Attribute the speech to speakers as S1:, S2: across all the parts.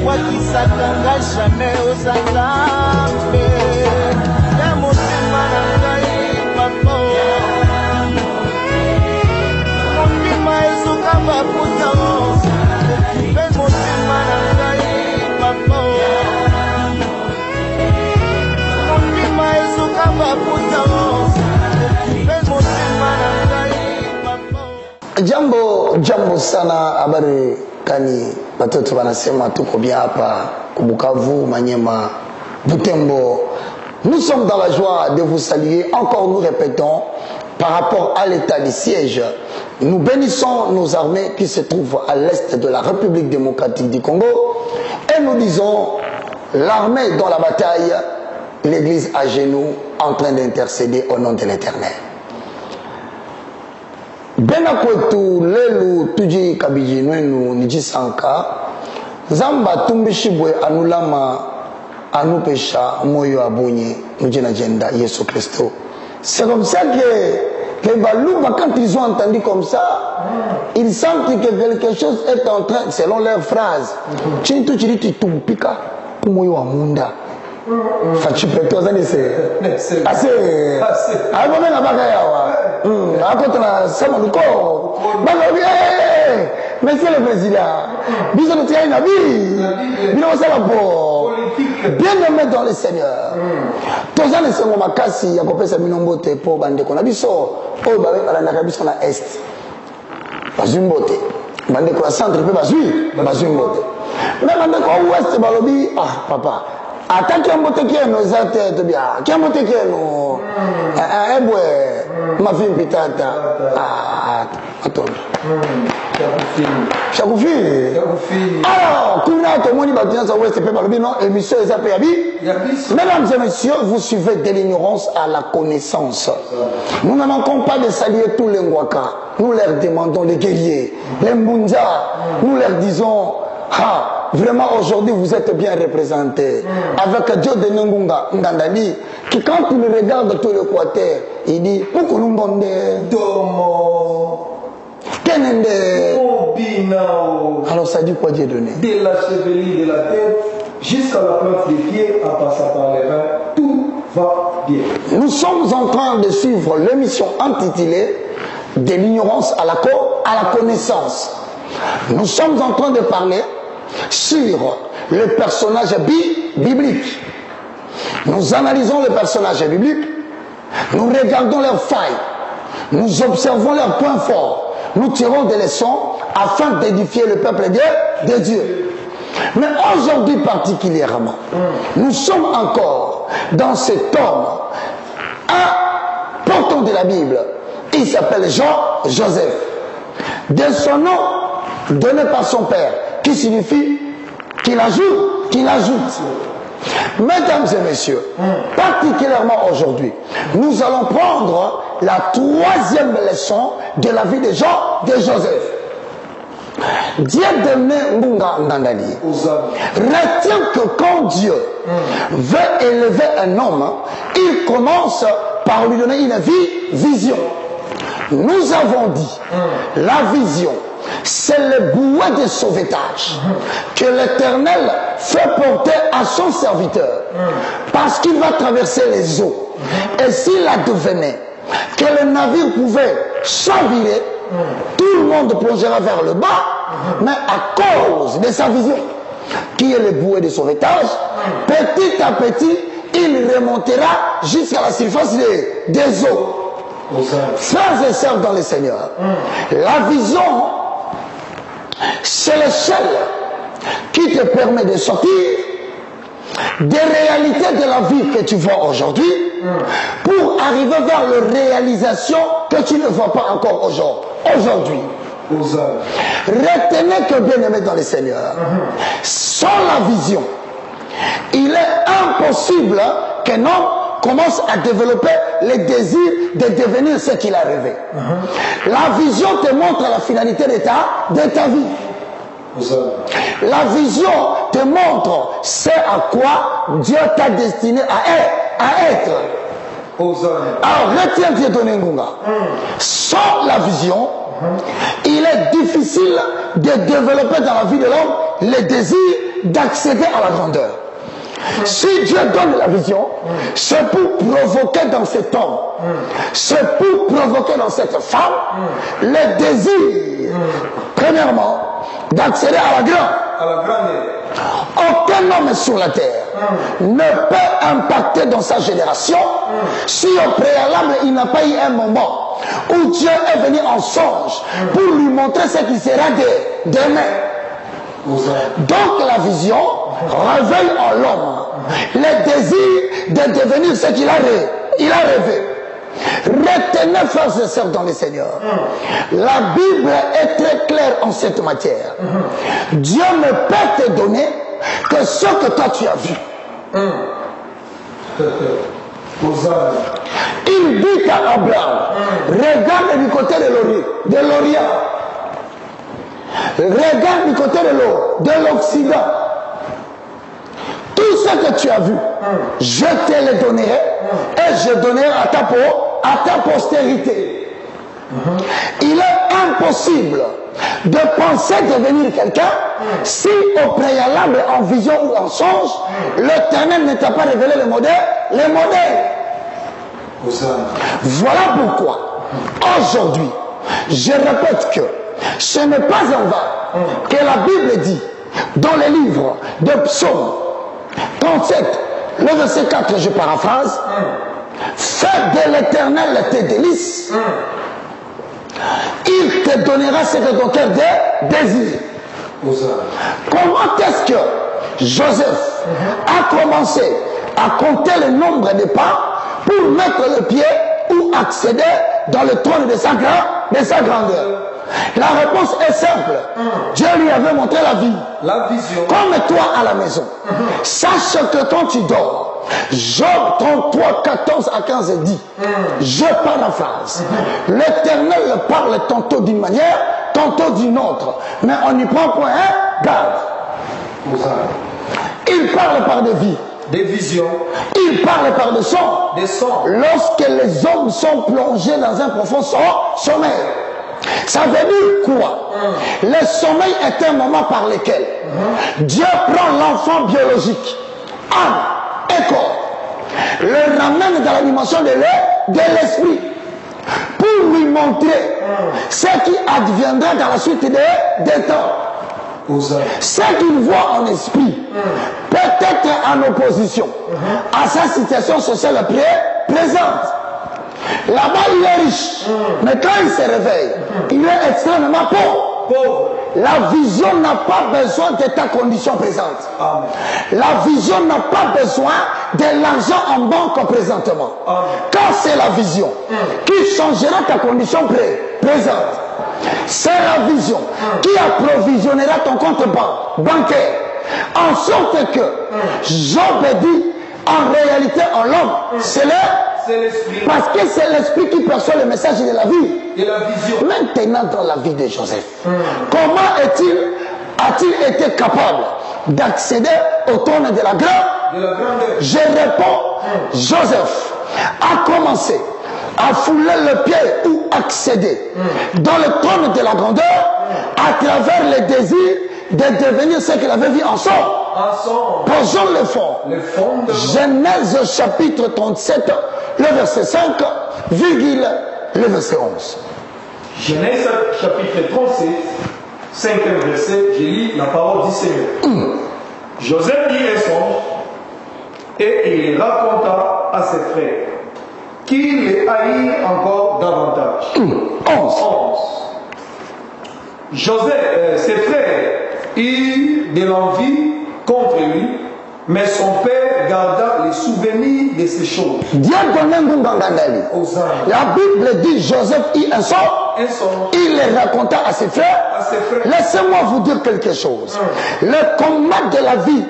S1: wakisakanga jamais osangambe ya motema na ngai papa motema ezoka baputa mpe motema na ngai papa motema ezoka baputa mpe motema na ngai papa.
S2: Jambo sana, habari kani watoto wanasema tuko bien hapa Bukavu, Manyema, Butembo. Nous sommes dans la joie de vous saluer. Encore nous répétons, par rapport à l'état du siège, nous bénissons nos armées qui se trouvent à l'est de la République démocratique du Congo. Et nous disons, l'armée dans la bataille, l'église à genoux en train d'intercéder au nom de l'Éternel. Bena kwetu lelu tuji kabiji nwenu nijisanka zamba tumbishibwe anulama anupesha moyo abonye mujina jenda Yesu Christo. C'est comme ça que les Balouba, quand ils ont entendu comme ça, ils sentent que quelque chose est en train, selon leur phrase, chintu chiriti tumpika kumoyo wa munda. Fachipeto zani se ase abo na baka yawa ako tuna sama nuko baka bien monsieur le président biso nous tient nabi bino sala bo bien aimé dans le Seigneur tozana sengo makasi ya kopesa minombote po bande ko na biso o ba bala na biso na est bazimbote bande ko centre pe bazimbote na bande ko ouest balobi ah papa ata kiambote kieno zate to bia kiambote kieno ebwe mafim pitata attends chakufi alors kuna to moni batina za ouest pe balobi non émission eza pe yabi mesdames et messieurs, vous suivez de l'ignorance à la connaissance. Nous ne manquons pas de saluer tous les Ngwaka. Nous leur demandons les guerriers, les Mbunja, nous leur disons ah, vraiment aujourd'hui vous êtes bien représentés. Avec Dieu de Ngunga, Ngandali, qui quand il regarde tout l'Équateur, il dit pourquoi nous bonde Domo Kenende alors ça dit quoi Dieu donné?
S3: De la cheville de la tête jusqu'à la plante des pieds, en passant par les reins, tout va bien.
S2: Nous sommes en train de suivre l'émission intitulée de l'ignorance à la connaissance. Nous sommes en train de parler sur le personnage biblique. Nous analysons le personnage biblique, nous regardons leurs failles, nous observons leurs points forts, nous tirons des leçons afin d'édifier le peuple de Dieu. Mais aujourd'hui particulièrement, nous sommes encore dans cet homme, un porteur de la Bible. Il s'appelle Joseph. De son nom donné par son père, qui signifie qu'il ajoute. Mesdames et messieurs, particulièrement aujourd'hui, nous allons prendre la troisième leçon de la vie de Joseph. Dieu donné Mbunga Ndandali. Retient que quand Dieu veut élever un homme, il commence par lui donner une vision. Nous avons dit, la vision, c'est le bouet de sauvetage que l'Éternel fait porter à son serviteur. Parce qu'il va traverser les eaux. Et s'il advenait que le navire pouvait chavirer, tout le monde plongera vers le bas, mais à cause de sa vision, qui est le bouet de sauvetage, petit à petit, il remontera jusqu'à la surface des eaux. Frères et sœurs dans le Seigneur, la vision, c'est l'échelle qui te permet de sortir des réalités de la vie que tu vois aujourd'hui pour arriver vers la réalisation que tu ne vois pas encore aujourd'hui. Retenez que bien aimé dans le Seigneur, sans la vision, il est impossible qu'un homme commence à développer le désir de devenir ce qu'il a rêvé. La vision te montre la finalité de ta vie. La vision te montre ce à quoi Dieu t'a destiné à être. Alors retiens Dieu donné Ngunga. Sans la vision, il est difficile de développer dans la vie de l'homme le désir d'accéder à la grandeur. Si Dieu donne la vision, c'est pour provoquer dans cet homme, c'est pour provoquer dans cette femme le désir, premièrement, d'accéder à la grandeur. Aucun homme sur la terre ne peut impacter dans sa génération si au préalable il n'a pas eu un moment où Dieu est venu en songe pour lui montrer ce qui sera demain. Donc la vision réveille en l'homme le désir de devenir ce qu'il a rêvé. Retenez, frères et sœurs dans le Seigneur, la Bible est très claire en cette matière. Dieu ne peut te donner que ce que toi tu as vu. Il dit à Abraham, regarde du côté de l'Orient, regarde du côté de l'Occident. Tout ce que tu as vu, je te le donnerai et je donnerai à ta postérité. Il est impossible de penser devenir quelqu'un si au préalable, en vision ou en songe, l'Éternel ne t'a pas révélé le modèle. Voilà pourquoi, aujourd'hui, je répète que ce n'est pas en vain que la Bible dit dans les livres de Psaume 37, le verset 4, je paraphrase, fais de l'Éternel tes délices, il te donnera ce que ton cœur désire. Comment est-ce que Joseph a commencé à compter le nombre de pas pour mettre le pied ou accéder dans le trône de sa grandeur? La réponse est simple. Dieu lui avait montré la vision. Comme toi à la maison. Sache que quand tu dors, Job 33, 14 à 15 dit, je paraphrase, l'Éternel parle tantôt d'une manière, tantôt d'une autre, mais on n'y prend point garde. Il parle par des visions. Il parle par des sons. Lorsque les hommes sont plongés dans un profond sommeil. Ça veut dire quoi? Le sommeil est un moment par lequel Dieu prend l'enfant biologique, âme et corps, le ramène dans la dimension de l'esprit pour lui montrer ce qui adviendra dans la suite des temps. Ce qu'il voit en esprit peut être en opposition à sa situation sociale présente. Là-bas, il est riche. Mais quand il se réveille, il est extrêmement pauvre. La vision n'a pas besoin de ta condition présente. Amen. La vision n'a pas besoin de l'argent en banque présentement. Amen. Quand c'est la vision qui changera ta condition présente, c'est la vision qui approvisionnera ton compte bancaire. En sorte que Job dit, en réalité, en l'homme, c'est l'esprit. Parce que c'est l'esprit qui perçoit le message de la vie. De la vision. Maintenant, dans la vie de Joseph, comment a-t-il été capable d'accéder au trône de la grandeur? Je réponds, Joseph a commencé à fouler le pied ou accéder dans le trône de la grandeur à travers le désir de devenir ce qu'il avait vu en son. Posons le fond. Genèse chapitre 37, le verset 5, virgule, le verset 11.
S3: Genèse chapitre 37, 5e verset, je lis la parole du Seigneur. Joseph dit un songe et il raconta à ses frères qu'il les haït encore davantage.
S2: 11.
S3: Joseph, ses frères eurent de l'envie contre lui, mais son père garda les souvenirs de ces choses.
S2: La Bible dit Joseph eut un songe. Il les raconta à ses frères. Laissez-moi vous dire quelque chose. Le combat de la vie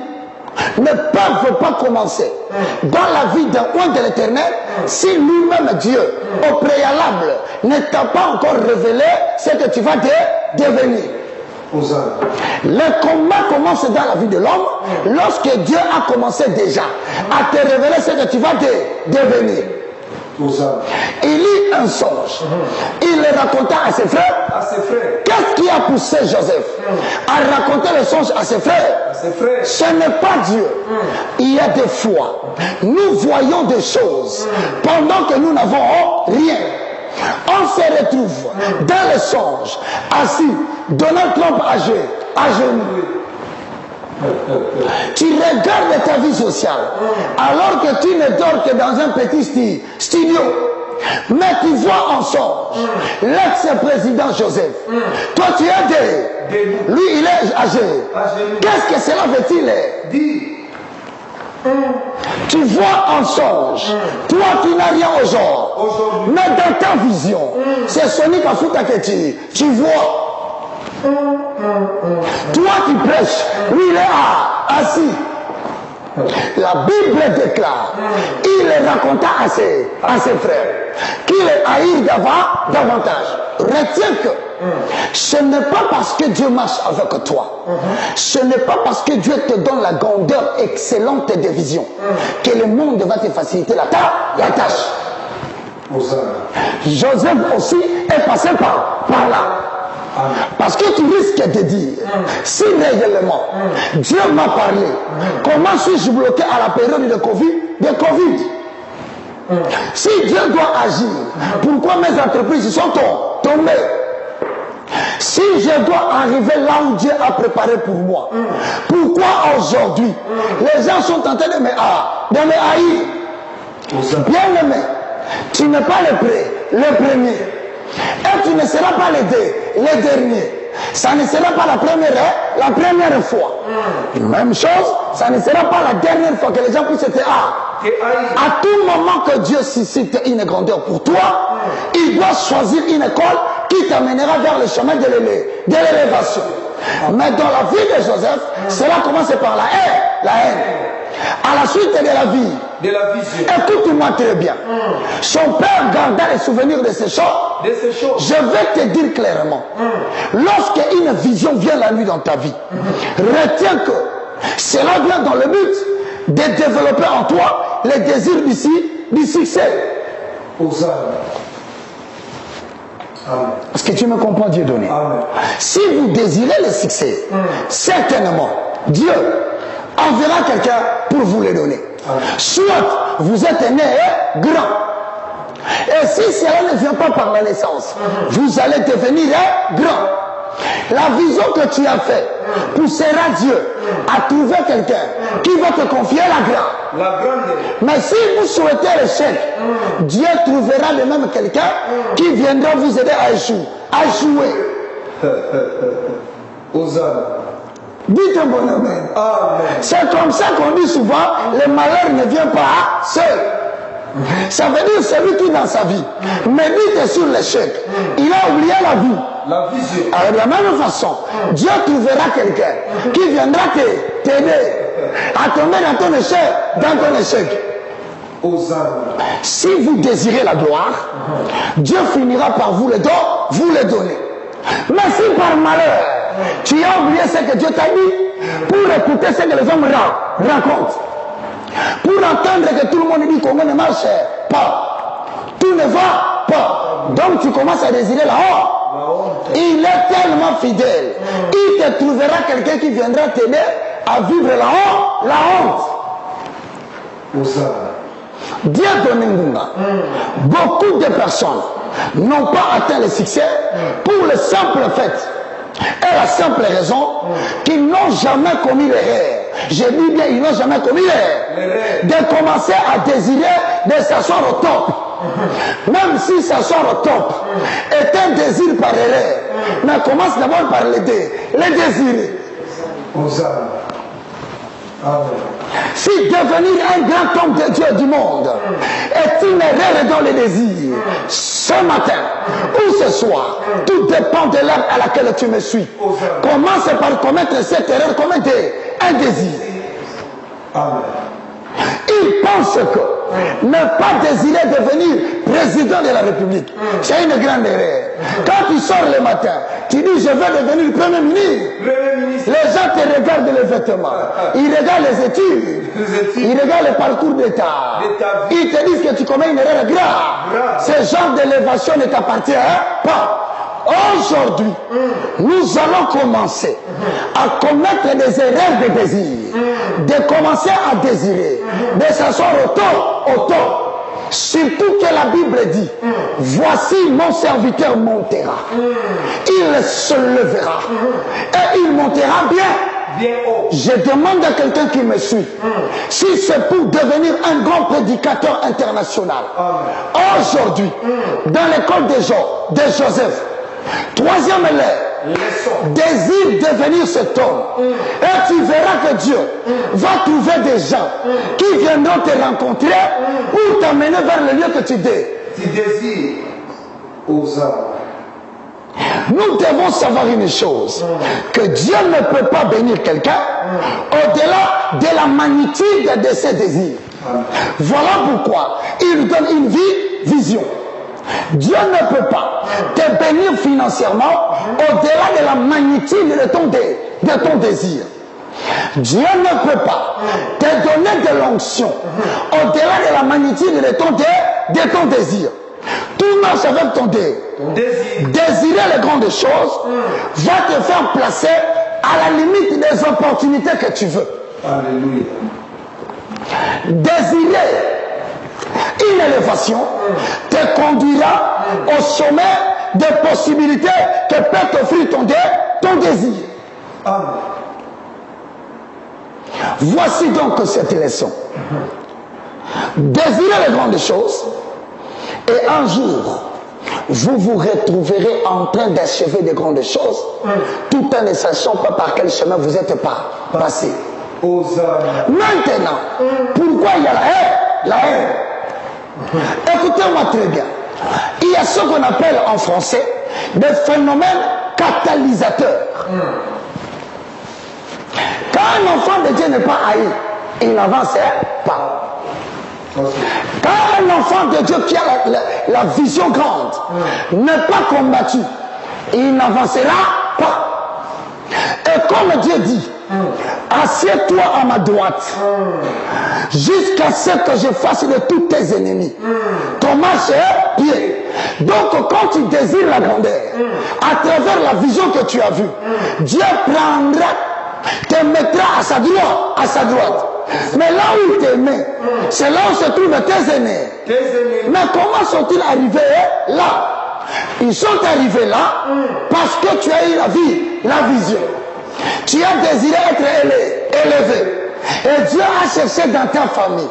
S2: ne peut pas commencer dans la vie d'un roi de l'Éternel si lui-même Dieu, au préalable, ne t'a pas encore révélé ce que tu vas devenir. Le combat commence dans la vie de l'homme lorsque Dieu a commencé déjà à te révéler ce que tu vas devenir. Il lit un songe. Il le raconta à ses frères. Qu'est-ce qui a poussé Joseph à raconter le songe à ses frères? Ce n'est pas Dieu. Il y a des fois, nous voyons des choses pendant que nous n'avons rien. On se retrouve dans le songe, assis, Donald Trump à genoux. Tu regardes ta vie sociale alors que tu ne dors que dans un petit studio. Mais tu vois en songe l'ex-président Joseph. Toi tu es debout. Lui il est âgé. Qu'est-ce que cela veut-il dire? Tu vois en songe, toi qui n'as rien au genre, mais dans ta vision, c'est Sonic Afuta que tu vois. Toi qui prêches, lui il est assis. La Bible déclare, il le raconta à ses frères, qu'il les haït davantage. Retiens que ce n'est pas parce que Dieu marche avec toi, ce n'est pas parce que Dieu te donne la grandeur excellente des visions que le monde va te faciliter la tâche. Joseph aussi est passé par là. Parce que tu risques de dire, si réellement Dieu m'a parlé, comment suis-je bloqué à la période de Covid? Si Dieu doit agir, pourquoi mes entreprises sont tombées? Si je dois arriver là où Dieu a préparé pour moi, pourquoi aujourd'hui les gens sont en train de me haïr? Bien aimé, tu n'es pas le premier. Et tu ne seras pas le dernier. Ça ne sera pas la première fois. Même chose, ça ne sera pas la dernière fois que les gens puissent te haïr. À tout moment que Dieu suscite une grandeur pour toi, il doit choisir une école qui t'amènera vers le chemin de l'élévation. Mais dans la vie de Joseph, cela commence par la haine. À la suite de la vie, écoute-moi très bien. Son père garda les souvenirs de ces choses. Je vais te dire clairement, lorsque une vision vient la nuit dans ta vie, retiens que cela vient dans le but de développer en toi les désirs du succès. Est-ce que tu me comprends, Dieu donné? Si vous désirez le succès, certainement, Dieu enverra quelqu'un pour vous le donner. Soit vous êtes né grand. Et si cela ne vient pas par la naissance, vous allez devenir grand. La vision que tu as faite poussera Dieu à trouver quelqu'un qui va te confier la grande. Mais si vous souhaitez l'échec, Dieu trouvera de même quelqu'un qui viendra vous aider à échouer. Dites un bon amen. C'est comme ça qu'on dit souvent, le malheur ne vient pas seul. Ça veut dire celui qui dans sa vie médite sur l'échec, il a oublié la vie. La vision. Alors de la même façon, Dieu trouvera quelqu'un qui viendra t'aider à tomber dans ton échec. Si vous désirez la gloire, Dieu finira par vous le donner. Mais si par malheur, tu as oublié ce que Dieu t'a dit, pour écouter ce que les hommes racontent, pour entendre que tout le monde dit comment ne marche pas, tout ne va pas, donc tu commences à désirer la honte. Il est tellement fidèle, il te trouvera quelqu'un qui viendra t'aider à vivre la honte. Dieu donne beaucoup de personnes n'ont pas atteint le succès pour le simple fait et la simple raison qu'ils n'ont jamais commis l'erreur. Je dis bien, ils n'ont jamais commis l'erreur de commencer à désirer de s'asseoir au top. Même si s'asseoir au top est un désir par erreur, mais commence d'abord par le désirer. Si devenir un grand homme de Dieu du monde est une erreur dans les désirs, ce matin ou ce soir, tout dépend de l'heure à laquelle tu me suis. Commence par commettre cette erreur, commettre un désir. Il pense que ne pas désirer devenir président de la République, c'est une grande erreur. Quand tu sors le matin, tu dis je vais devenir Premier ministre. Les gens te regardent les vêtements. Ils regardent les études. Ils regardent le parcours d'État. Ils te disent que tu commets une erreur grave. Ce genre d'élévation ne t'appartient pas. Aujourd'hui, nous allons commencer à commettre des erreurs de désir. De commencer à désirer. De s'asseoir au temps. Surtout que la Bible dit, voici mon serviteur montera. Il se levera. Et il montera bien haut. Je demande à quelqu'un qui me suit, si c'est pour devenir un grand prédicateur international. Aujourd'hui, dans l'école de Joseph, troisième leçon, désire devenir cet homme. Et tu verras que Dieu va trouver des gens qui viendront te rencontrer pour t'amener vers le lieu que tu désires.
S3: Aux âmes.
S2: Nous devons savoir une chose, que Dieu ne peut pas bénir quelqu'un au-delà de la magnitude de ses désirs. Voilà pourquoi il nous donne une vision. Dieu ne peut pas te bénir financièrement au-delà de la magnitude de ton désir. Dieu ne peut pas te donner de l'onction au-delà de la magnitude de ton désir. Tout marche avec ton désir. Désirer les grandes choses va te faire placer à la limite des opportunités que tu veux.
S3: Alléluia.
S2: Désirer une élévation te conduira au sommet des possibilités que peut t'offrir ton désir.
S3: Amen.
S2: Voici donc cette leçon. Désirez les grandes choses et un jour, vous vous retrouverez en train d'achever des grandes choses tout en ne sachant pas par quel chemin vous êtes passé. Maintenant, pourquoi il y a la haine? Écoutez-moi très bien. Il y a ce qu'on appelle en français des phénomènes catalysateurs. Quand un enfant de Dieu n'est pas haï, il n'avance pas. Quand un enfant de Dieu qui a la vision grande n'est pas combattu, il n'avancera pas. Et comme Dieu dit, assieds-toi à ma droite jusqu'à ce que je fasse de tous tes ennemis ton marche est pied. Donc quand tu désires la grandeur, à travers la vision que tu as vue, Dieu prendra, te mettra à sa droite. Mais là où il te met, c'est là où se trouvent tes ennemis. Mais comment sont-ils arrivés là? Ils sont arrivés là parce que tu as eu la vision. Tu as désiré être élevé. Et Dieu a cherché dans ta famille.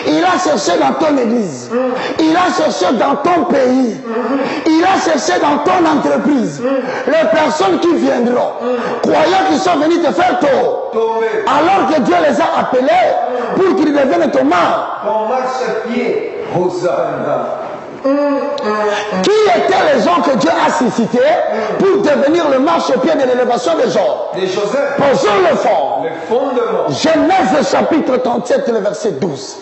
S2: Il a cherché dans ton église. Il a cherché dans ton pays. Il a cherché dans ton entreprise. Les personnes qui viendront, croyant qu'ils sont venus te faire tomber. Alors que Dieu les a appelés pour qu'ils deviennent ton
S3: marche-pied. Hosanna.
S2: Qui étaient les gens que Dieu a suscités pour devenir le marchepied de l'élévation des gens?
S3: De Joseph.
S2: Posons le fond.
S3: Le fondement.
S2: Genèse chapitre 37, le verset 12.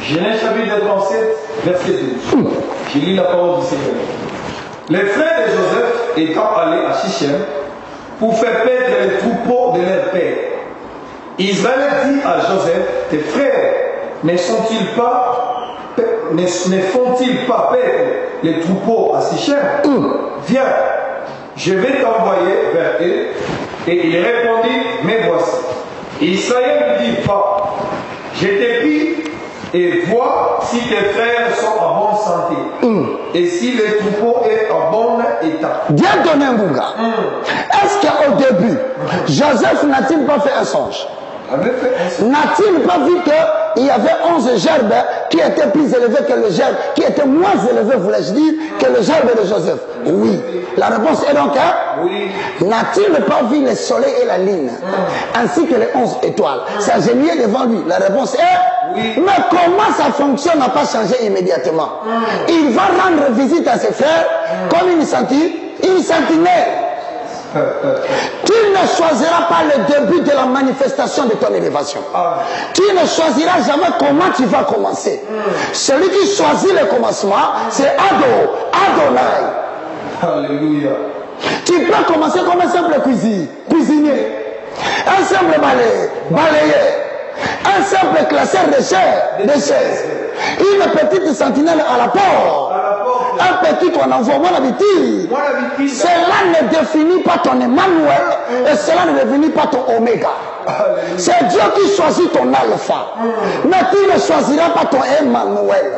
S3: Genèse chapitre 37, verset 12. Je lis la parole du Seigneur. Les frères de Joseph étant allés à Shichem pour faire perdre les troupeaux de leur père, Israël dit à Joseph, tes frères ne font-ils pas perdre les troupeaux à Sichem? Viens, je vais t'envoyer vers eux. Et il répondit, mais voici. Israël lui dit, va, je te prie et vois si tes frères sont en bonne santé et si le troupeau est en bon état.
S2: Bien donné, Mbouga. Est-ce qu'au début, Joseph n'a-t-il pas fait un songe? N'a-t-il pas vu qu'il y avait 11 gerbes qui étaient plus élevés que le gerbe, qui étaient moins élevés, voulais-je dire, que le gerbe de Joseph? Oui. La réponse est donc,
S3: oui.
S2: N'a-t-il pas vu le soleil et la lune, ainsi que les 11 étoiles s'agenouiller devant lui? La réponse est, oui. Mais comment sa fonction n'a pas changé immédiatement? Il va rendre visite à ses frères comme une sentinelle. Tu ne choisiras pas le début de la manifestation de ton élévation. Tu ne choisiras jamais comment tu vas commencer. Celui qui choisit le commencement, c'est Adonai.
S3: Alléluia.
S2: Tu peux commencer comme un simple cuisinier, un simple balayeur, un simple classeur de chaises, une petite sentinelle à la porte, un petit qu'on envoie, mon habitude. Cela ne définit pas ton Emmanuel et cela ne définit pas ton Oméga. C'est Dieu qui choisit ton alpha. Mais tu ne choisiras pas ton Emmanuel.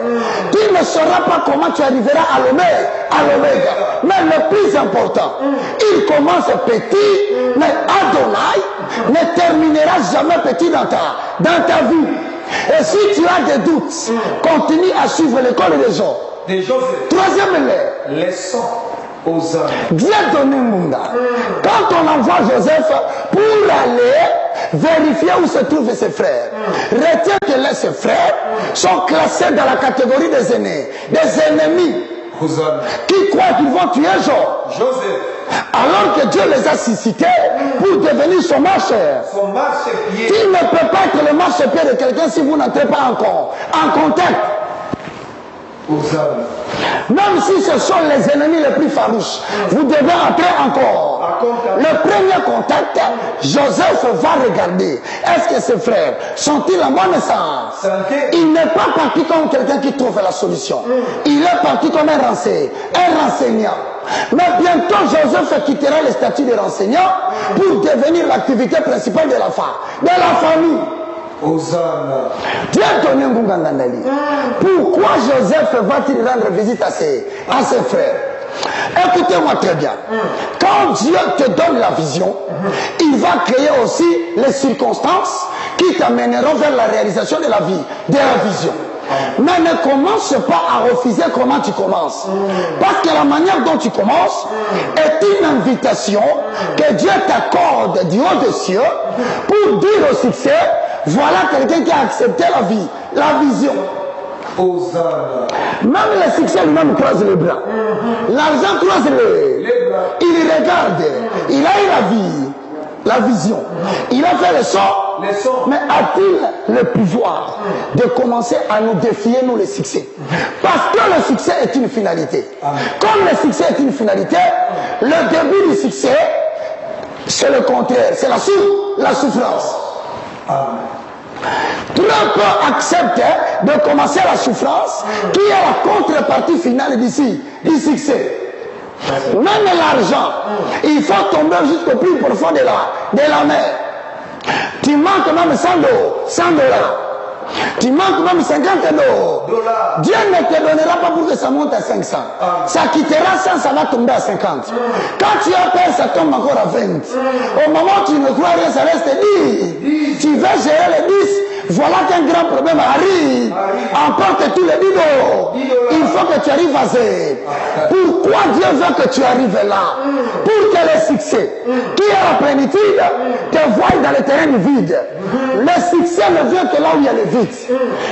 S2: Tu ne sauras pas comment tu arriveras à l'Oméga. Mais le plus important, il commence petit, mais Adonai ne terminera jamais petit dans ta vie. Et si tu as des doutes, continue à suivre l'école des gens. Troisième
S3: leçon aux âmes.
S2: Dieu donné Munda. Quand on envoie Joseph pour aller vérifier où se trouvent ses frères, retiens que ses frères sont classés dans la catégorie des aînés, des ennemis, qui croient qu'ils vont tuer Joseph. Alors que Dieu les a suscités pour devenir son marcheur. Tu ne peux pas être le marche-pied de quelqu'un si vous n'entrez pas encore en contact. Même si ce sont les ennemis les plus farouches, vous devez entrer encore. Le premier contact, Joseph va regarder. Est-ce que ses frères sont-ils en bonne santé? Il n'est pas parti comme quelqu'un qui trouve la solution. Il est parti comme un renseignant. Mais bientôt Joseph quittera le statut de renseignant pour devenir l'activité principale de la famille. Dieu donné un Ngangandali. Pourquoi Joseph va-t-il rendre visite à ses frères? Écoutez-moi très bien. Quand Dieu te donne la vision, il va créer aussi les circonstances qui t'amèneront vers la réalisation de la vision. Mais ne commence pas à refuser comment tu commences. Parce que la manière dont tu commences est une invitation que Dieu t'accorde du haut des cieux pour dire au succès, voilà quelqu'un qui a accepté la vision. Même le succès lui-même croise les bras. L'argent croise les bras. Il regarde. Il a eu la vision. Il a fait le son. Mais a-t-il le pouvoir de commencer à nous défier, nous, les succès? Parce que le succès est une finalité. Comme le succès est une finalité, le début du succès, c'est le contraire. C'est la souffrance. Trop peu acceptent de commencer la souffrance qui est la contrepartie finale du succès. Même l'argent, il faut tomber jusqu'au plus profond de la mer. Tu manques même 100 dollars. Tu manques même 50 $. Dieu ne te donnera pas pour que ça monte à 500. Ça quittera 100, ça va tomber à 50. Quand tu as peur, ça tombe encore à 20. Au moment où tu ne crois rien, ça reste 10. Tu veux gérer les 10. Voilà qu'un grand problème arrive. Emporte tous les 10 $. Il faut que tu arrives à zéro. Pourquoi Dieu veut que tu arrives là? Pour que le succès, qui est la plénitude, te voie dans le terrain du vide. Le succès ne vient que là où il y a le vide.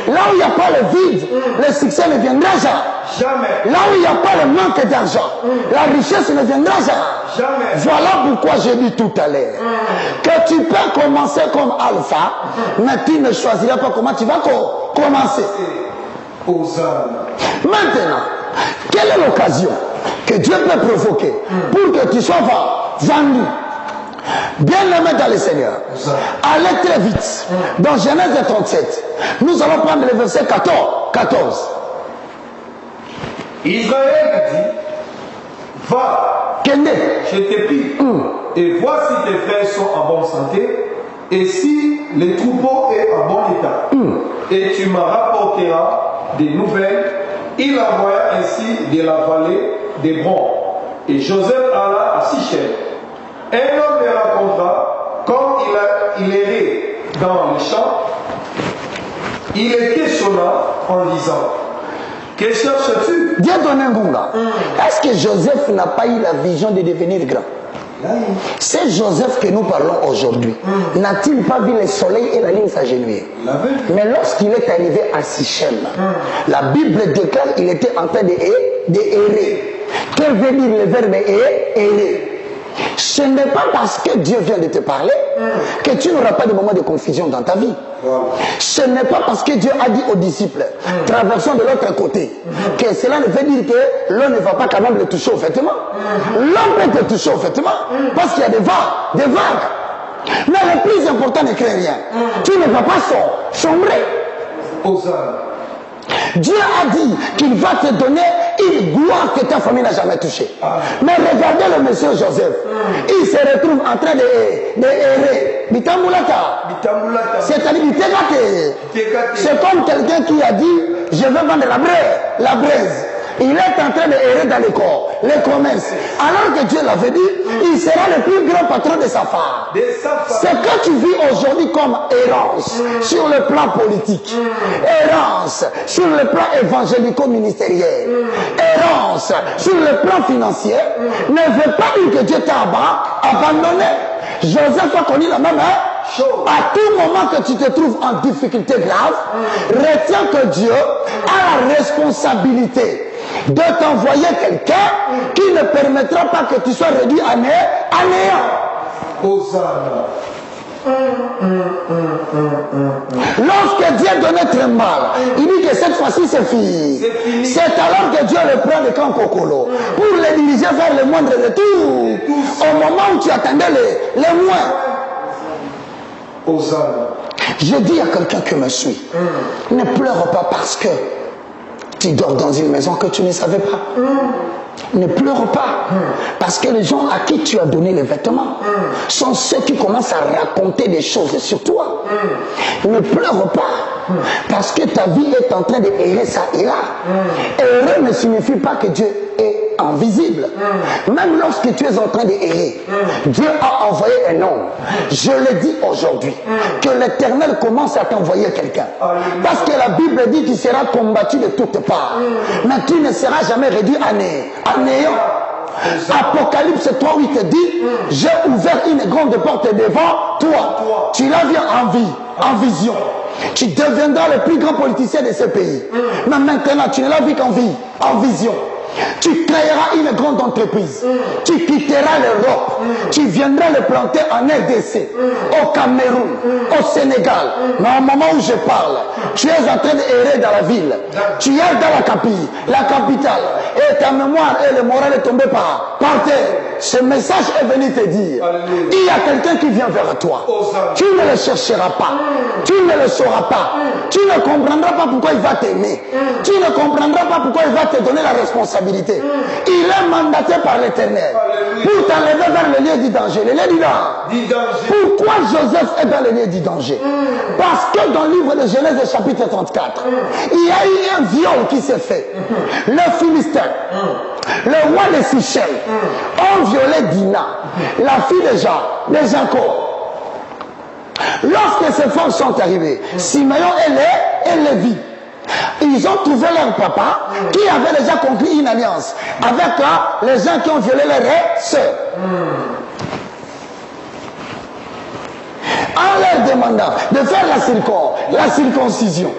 S2: Là où il n'y a pas le vide, le succès ne viendra jamais. Là où il n'y a pas le manque d'argent, la richesse ne viendra jamais. Voilà pourquoi j'ai dit tout à l'heure que tu peux commencer comme alpha, mais tu ne choisiras pas comment tu vas commencer. Maintenant, quelle est l'occasion que Dieu peut provoquer pour que tu sois vendu? Bien-aimé dans le Seigneur, allez très vite. Dans Genèse 37, nous allons prendre le verset 14.
S3: Israël dit, va,
S2: Kende.
S3: je te prie, et vois si tes frères sont en bonne santé, et si le troupeau est en bon état. Et tu me rapporteras des nouvelles. Il envoya ainsi de la vallée d'Hébron. Et Joseph alla à Sichem. Un homme le raconta comme il errait dans le champ. Il le questionna en disant, que cherches-tu?
S2: Dieu donne un Gunga. Est-ce que Joseph n'a pas eu la vision de devenir grand? C'est Joseph que nous parlons aujourd'hui. N'a-t-il pas vu le soleil et la lune s'agenouiller? Mais lorsqu'il est arrivé à Sichem, la Bible déclare qu'il était en train d'errer. Quel veut dire le verbe errer? Ce n'est pas parce que Dieu vient de te parler que tu n'auras pas de moments de confusion dans ta vie. Ce n'est pas parce que Dieu a dit aux disciples, traversons de l'autre côté, que cela ne veut dire que l'homme ne va pas quand même le toucher aux vêtements. L'homme peut te toucher aux vêtements parce qu'il y a des vagues. Mais le plus important ne craint rien. Tu ne vas pas sombrer. Dieu a dit qu'il va te donner une gloire que ta famille n'a jamais touchée. Mais regardez le monsieur Joseph. Il se retrouve en train d'errer. C'est-à-dire, c'est comme quelqu'un qui a dit, je vais vendre la braise. Il est en train d'errer dans les commerces. Alors que Dieu l'avait dit, il sera le plus grand patron de sa femme. C'est que tu vis aujourd'hui comme errance sur le plan politique, errance sur le plan évangélico-ministériel, errance sur le plan financier, ne veut pas dire que Dieu t'a abandonné. Joseph a connu la même à tout moment que tu te trouves en difficulté grave, retiens que Dieu a la responsabilité de t'envoyer quelqu'un qui ne permettra pas que tu sois réduit à néant. Lorsque Dieu donnait très mal, il dit que cette fois-ci c'est fini. C'est alors que Dieu le prend de camp Kokolo pour le diriger vers le moindre retour. Au moment où tu attendais les moins. Je dis à quelqu'un qui me suit, ne pleure pas parce que tu dors dans une maison que tu ne savais pas. Ne pleure pas parce que les gens à qui tu as donné les vêtements sont ceux qui commencent à raconter des choses sur toi. Ne pleure pas parce que ta vie est en train d'errer ça et là. Errer ne signifie pas que Dieu est invisible. Même lorsque tu es en train d'errer, Dieu a envoyé un homme. Je le dis aujourd'hui, que l'Éternel commence à t'envoyer quelqu'un. Parce que la Bible dit qu'il sera combattu de toutes parts. Mais tu ne seras jamais réduit à néant. Apocalypse 3:8 dit, j'ai ouvert une grande porte devant toi. Tu la viens en vision. Tu deviendras le plus grand politicien de ce pays. Mais maintenant, tu ne la vis en vision. Tu créeras une grande entreprise. Tu quitteras l'Europe. Tu viendras le planter en RDC, au Cameroun, au Sénégal. Mais au moment où je parle, tu es en train d'errer dans la ville. Tu es dans la capitale. Et ta mémoire et le moral est tombé par terre. Ce message est venu te dire, il y a quelqu'un qui vient vers toi. Tu ne le chercheras pas. Tu ne le sauras pas. Tu ne comprendras pas pourquoi il va t'aimer. Tu ne comprendras pas pourquoi il va te donner la responsabilité. Il est mandaté par l'Éternel pour t'enlever vers le lieu du danger. Le lieu du danger. Pourquoi Joseph est dans le lieu du danger? Parce que dans le livre de Genèse chapitre 34, il y a eu un viol qui s'est fait. Le Philistin, le roi de Sichem, ont violé Dina, la fille de Jacob. Lorsque ces femmes sont arrivées, Simeon et Lévi, ils ont trouvé leur papa qui avait déjà conclu une alliance avec les gens qui ont violé leurs sœurs. En leur demandant de faire la circoncision.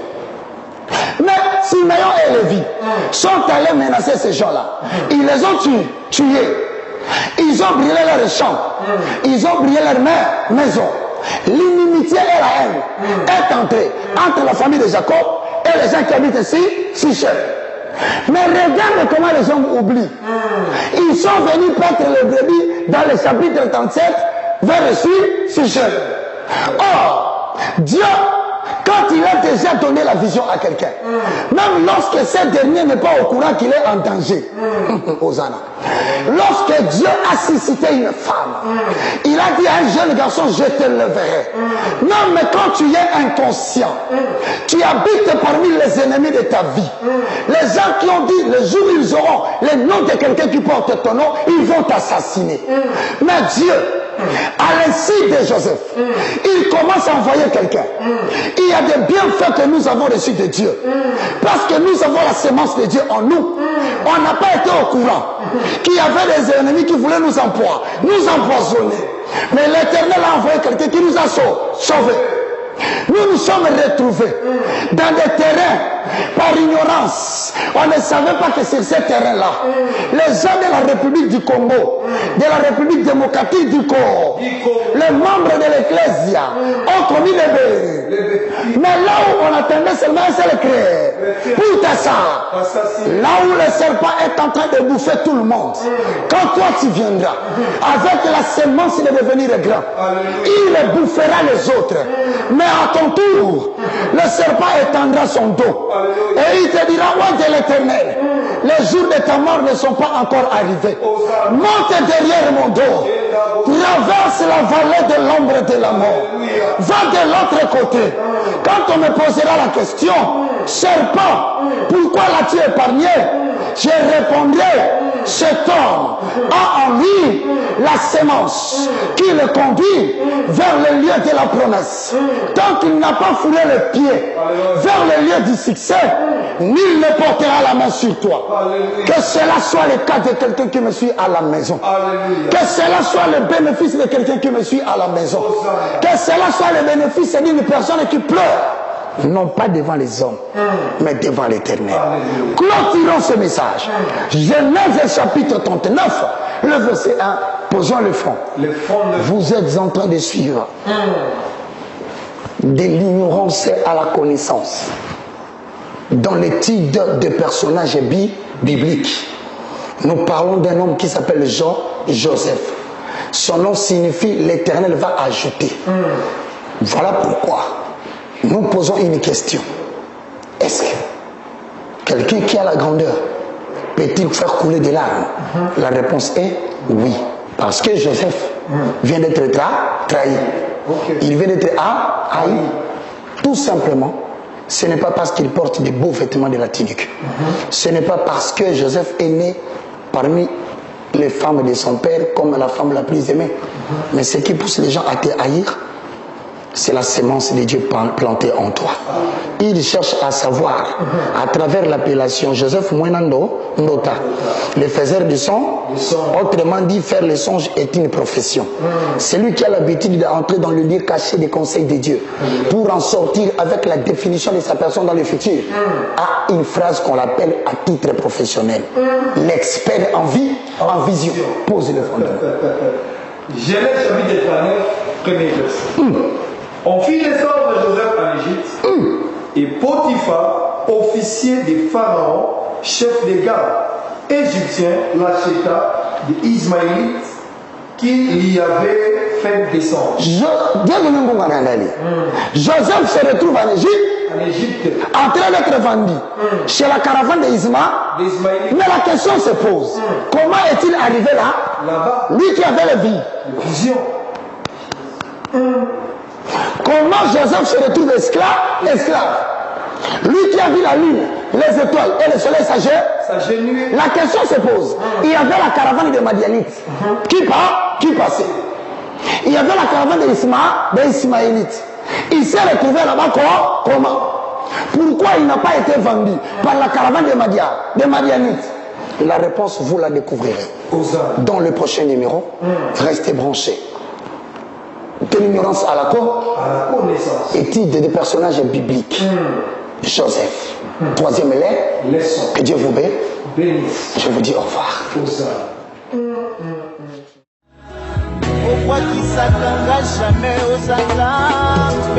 S2: Mais Simeon et Lévi sont allés menacer ces gens-là. Ils les ont tués. Ils ont brûlé leurs champs. Ils ont brûlé leur maison. L'inimitié et la haine est entrée entre la famille de Jacob et les gens qui habitent ici, Sichem. Mais regarde comment les gens oublient. Ils sont venus paître le brebis dans le chapitre 37 vers le Sichem. Or, Dieu, quand il a déjà donné la vision à quelqu'un, même lorsque ce dernier n'est pas au courant qu'il est en danger, Hosanna. Lorsque Dieu a suscité une femme, il a dit à un jeune garçon, je te leverai. Non, mais quand tu es inconscient, tu habites parmi les ennemis de ta vie. Les gens qui ont dit, le jour où ils auront le nom de quelqu'un qui porte ton nom, ils vont t'assassiner. Mais Dieu, à l'insu de Joseph, il commence à envoyer quelqu'un. Il y a des bienfaits que nous avons reçus de Dieu. Parce que nous avons la sémence de Dieu en nous. On n'a pas été au courant qu'il y avait des ennemis qui voulaient nous empoisonner. Mais l'Éternel a envoyé quelqu'un qui nous a sauvés. Nous Nous nous sommes retrouvés dans des terrains par ignorance. On ne savait pas que sur ces terrains-là, les gens de la République du Congo, de la République démocratique du Congo, les membres de l'Ecclésia ont commis les bébés. Mais là où on attendait seulement un seul cri, pour ça, là où le serpent est en train de bouffer tout le monde, quand toi tu viendras avec la sémence de devenir grand, il bouffera les autres. Mais à ton tour, le serpent étendra son dos et il te dira: ouais, de l'Éternel, les jours de ta mort ne sont pas encore arrivés. Monte derrière mon dos, traverse la vallée de l'ombre de la mort, va de l'autre côté. Quand on me posera la question: serpent, pourquoi l'as-tu épargné? Je répondrai: cet homme a en lui la sémence qui le conduit vers le lieu de la promesse. Tant qu'il n'a pas foulé le pied vers le lieu du succès, nul ne portera la main sur toi. Que cela soit le cas de quelqu'un qui me suit à la maison. Que cela soit le bénéfice de quelqu'un qui me suit à la maison. Que cela soit le bénéfice d'une personne qui pleure. Non pas devant les hommes, mais devant l'Éternel. Clôturons ce message. Genèse chapitre 39, le verset 1. Posons le fond. Vous êtes en train de suivre de l'ignorance à la connaissance dans l'étude des personnages bibliques. Nous parlons d'un homme qui s'appelle Joseph. Son nom signifie l'Éternel va ajouter. Voilà pourquoi nous posons une question. Est-ce que quelqu'un qui a la grandeur peut-il faire couler des larmes? La réponse est oui. Parce que Joseph vient d'être trahi. Il vient d'être haï. Tout simplement, ce n'est pas parce qu'il porte des beaux vêtements de la tunique. Ce n'est pas parce que Joseph est né parmi les femmes de son père comme la femme la plus aimée. Mais ce qui pousse les gens à te haïr, c'est la sémence de Dieu plantée en toi. Il cherche à savoir, à travers l'appellation Joseph Mwenando Ndota, le faiseur du son, autrement dit, faire le songe est une profession. C'est lui qui a l'habitude d'entrer dans le lieu caché des conseils de Dieu pour en sortir avec la définition de sa personne dans le futur à une phrase qu'on appelle à titre professionnel. L'expert en vision. Pose le fondement.
S3: Genèse chapitre 39, premier verset. On fit descendre Joseph en Égypte et Potiphar, officier de Pharaon, chef des gardes égyptiens, l'acheta des Ismaélites qui l'y avait fait descendre.
S2: Joseph se retrouve en Égypte, en train d'être vendu chez la caravane d'Ismaël. Mais la question se pose, comment est-il arrivé là-bas? Lui qui avait la vision. Comment Joseph se retrouve esclave? Lui qui a vu la lune, les étoiles et le soleil s'agenouiller. La question se pose. Il y avait la caravane des Madianites qui passait. Il y avait la caravane des Ismaélites. Il s'est retrouvé là-bas comment? Pourquoi il n'a pas été vendu par la caravane des Madianites? La réponse, vous la découvrirez dans le prochain numéro. Restez branchés. De l'ignorance à la connaissance. Étude des personnages bibliques. Joseph. Troisième leçon. Que Dieu vous bénisse. Je vous dis au revoir.
S1: Pourquoi qui s'attendra jamais aux attentes?